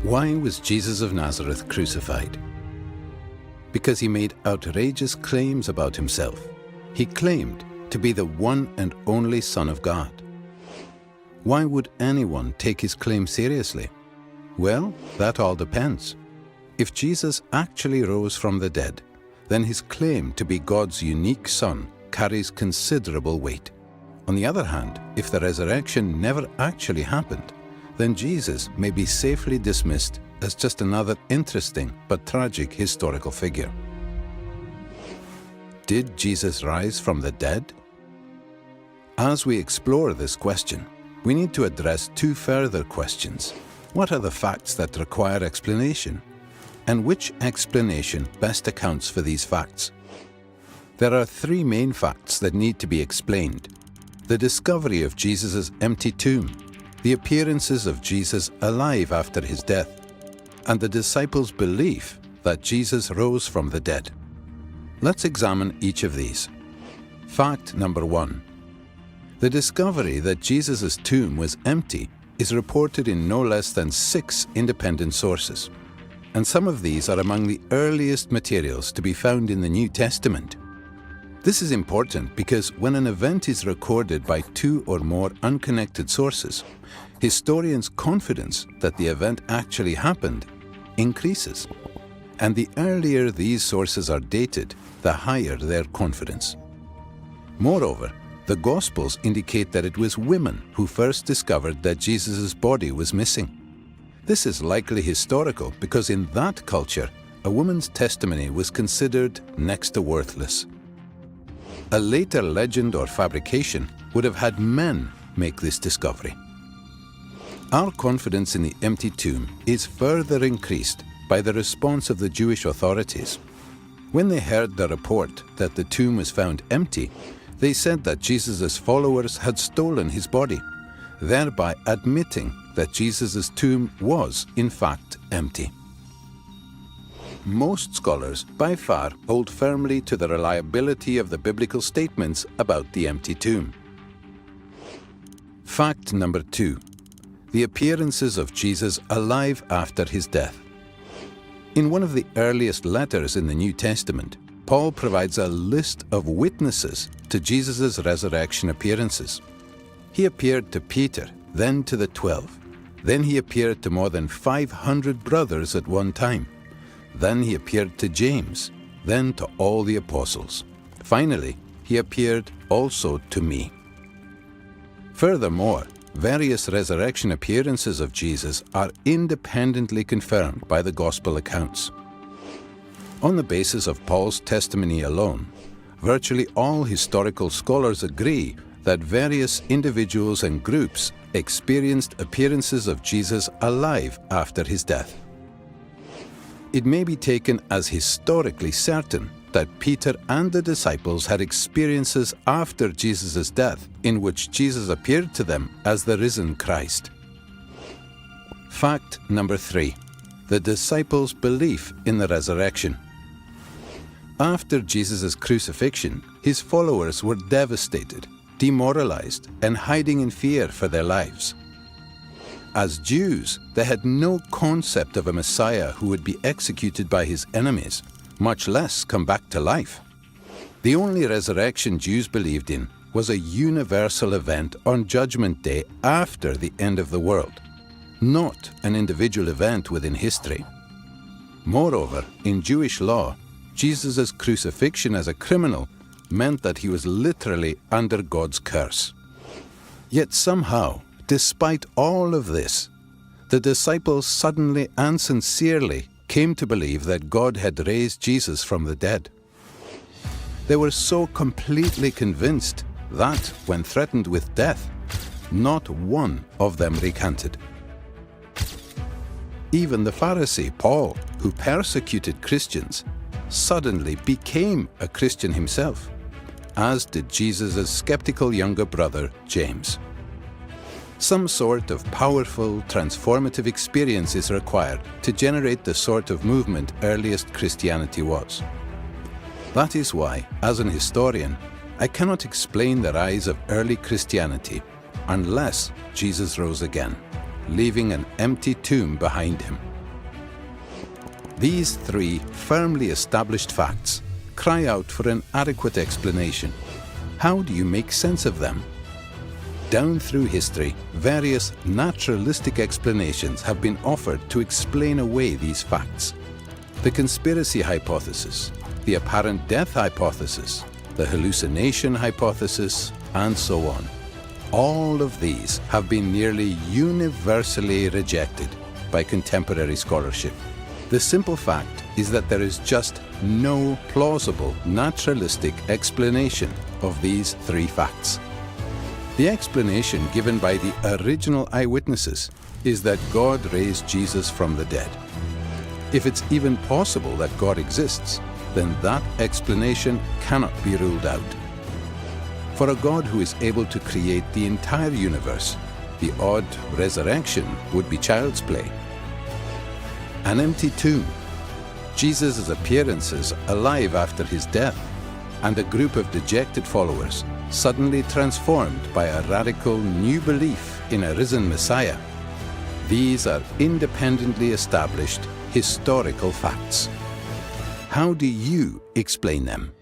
Why was Jesus of Nazareth crucified? Because he made outrageous claims about himself. He claimed to be the one and only Son of God. Why would anyone take his claim seriously? Well, that all depends. If Jesus actually rose from the dead, then his claim to be God's unique Son carries considerable weight. On the other hand, if the resurrection never actually happened, then Jesus may be safely dismissed as just another interesting but tragic historical figure. Did Jesus rise from the dead? As we explore this question, we need to address two further questions. What are the facts that require explanation? And which explanation best accounts for these facts? There are three main facts that need to be explained: the discovery of Jesus' empty tomb, the appearances of Jesus alive after his death, and the disciples' belief that Jesus rose from the dead. Let's examine each of these. Fact number 1. The discovery that Jesus' tomb was empty is reported in no less than 6 independent sources, and some of these are among the earliest materials to be found in the New Testament. This is important because when an event is recorded by 2 or more unconnected sources, historians' confidence that the event actually happened increases. And the earlier these sources are dated, the higher their confidence. Moreover, the Gospels indicate that it was women who first discovered that Jesus' body was missing. This is likely historical because in that culture, a woman's testimony was considered next to worthless. A later legend or fabrication would have had men make this discovery. Our confidence in the empty tomb is further increased by the response of the Jewish authorities. When they heard the report that the tomb was found empty, they said that Jesus' followers had stolen his body, thereby admitting that Jesus' tomb was, in fact, empty. Most scholars, by far, hold firmly to the reliability of the biblical statements about the empty tomb. Fact number 2. The appearances of Jesus alive after his death. In one of the earliest letters in the New Testament, Paul provides a list of witnesses to Jesus' resurrection appearances. He appeared to Peter, then to the 12. Then he appeared to more than 500 brothers at one time. Then he appeared to James, then to all the apostles. Finally, he appeared also to me. Furthermore, various resurrection appearances of Jesus are independently confirmed by the Gospel accounts. On the basis of Paul's testimony alone, virtually all historical scholars agree that various individuals and groups experienced appearances of Jesus alive after his death. It may be taken as historically certain that Peter and the disciples had experiences after Jesus' death in which Jesus appeared to them as the risen Christ. Fact number 3. The disciples' belief in the resurrection. After Jesus' crucifixion, his followers were devastated, demoralized, and hiding in fear for their lives. As Jews, they had no concept of a Messiah who would be executed by his enemies, much less come back to life. The only resurrection Jews believed in was a universal event on Judgment Day after the end of the world, not an individual event within history. Moreover, in Jewish law, Jesus' crucifixion as a criminal meant that he was literally under God's curse. Yet somehow, despite all of this, the disciples suddenly and sincerely came to believe that God had raised Jesus from the dead. They were so completely convinced that, when threatened with death, not one of them recanted. Even the Pharisee Paul, who persecuted Christians, suddenly became a Christian himself, as did Jesus' skeptical younger brother, James. Some sort of powerful, transformative experience is required to generate the sort of movement earliest Christianity was. That is why, as an historian, I cannot explain the rise of early Christianity unless Jesus rose again, leaving an empty tomb behind him. These three firmly established facts cry out for an adequate explanation. How do you make sense of them? Down through history, various naturalistic explanations have been offered to explain away these facts. The conspiracy hypothesis, the apparent death hypothesis, the hallucination hypothesis, and so on. All of these have been nearly universally rejected by contemporary scholarship. The simple fact is that there is just no plausible naturalistic explanation of these three facts. The explanation given by the original eyewitnesses is that God raised Jesus from the dead. If it's even possible that God exists, then that explanation cannot be ruled out. For a God who is able to create the entire universe, the odd resurrection would be child's play. An empty tomb, Jesus' appearances alive after his death, and a group of dejected followers suddenly transformed by a radical new belief in a risen Messiah. These are independently established historical facts. How do you explain them?